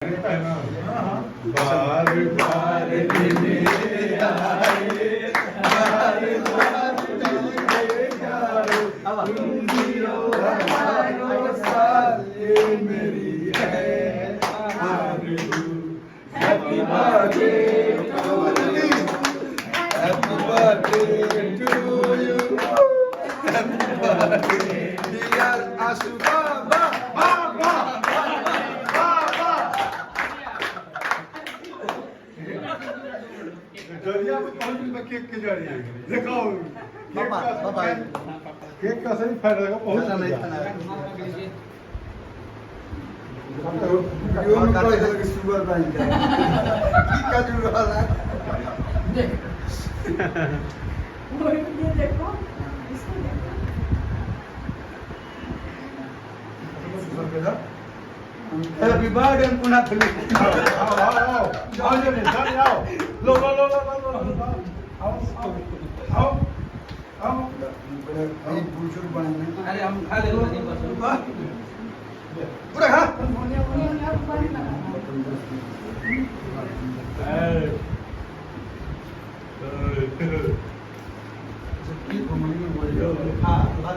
बार बार लेने आए, बार बार लेने जाओ, तुम जियो हजारों साल, ये मेरी है आरज़ू। Happy birthday to you, happy birthday to you, happy birthday dear Ashu Baba. जरिया में कौन सी केक के जरिए देखो केक का सही फायदा का बहुत नहीं यो में कोई तरह की शुगर बन जाए की का जुड़ रहा है वो ये देखो इसको देखो हैप्पी बर्थडे पुना फिल्म आओ जल्दी आओ लो आओ ये बुजुर्ग बने अरे हम खा ले नहीं बस पूरा खा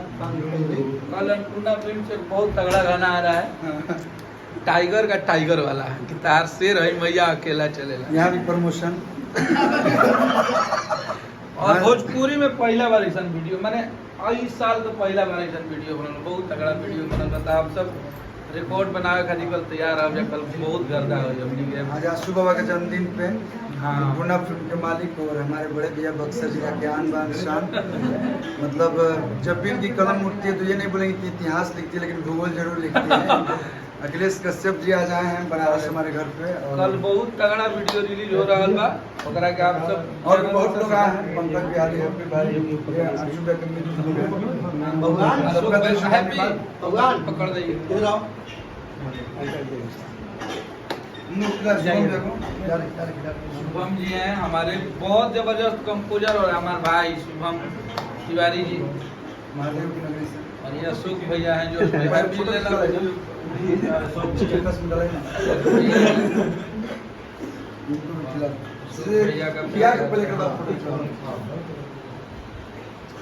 कल अन्नपूर्णा फिल्म से बहुत तगड़ा गाना आ रहा है टाइगर का टाइगर वाला कि तार शेर है मैया अकेला चलेला। यहाँ भी प्रमोशन और भोजपुरी में पहला बार ऐसा वीडियो मैंने इस साल तो पहला बार ऐसा वीडियो बनल बहुत तगड़ा वीडियो बनल बता आप सब रिकॉर्ड बनावे खातिर कल तैयार हो जा कल बहुत गर्दा हो हमनी के आज आशु बाबा के जन्मदिन पे हाँ पूना फिल्म के मालिक और हमारे बड़े भैया बक्सर जिला के आन बान शान मतलब जब भी उनकी कलम उठती है तो ये नहीं बोलेंगे कि इतिहास लिखती है लेकिन भूगोल जरूर लिखती है। अखिलेश कश्यप जी आज आए हैं बनारस हमारे घर पे कल बहुत तगड़ा वीडियो रिलीज हो रहा बा ओकरा के आप सब और बहुत लोग आए हैं पंकज बिहारी हैप्पी भाई आशु का कमिटी हैप्पी पकड़ दइए शुभम जी हैं हमारे बहुत जबरदस्त कंपोजर और हमारे भाई शुभम तिवारी जी महादेव की नगरी से और ये अशोक भैया हैं जो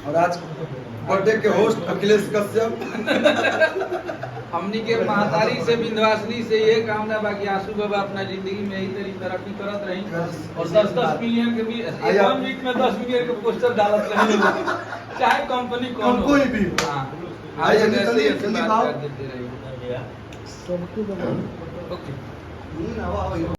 और आज बर्थडे के होस्ट अखिलेश कश्यप हमनी के महातारी से विंध्यवासिनी से ये कामना बाकी आशु बाबा अपना जिंदगी में यही तरी तरक्की करत रही और 10-10 मिलियन के भी 1 वीक में 10 मिलियन के पोस्टर डालत रही चाहे कंपनी कौन हो कोई भी हां आइए जल्दी आओ ओके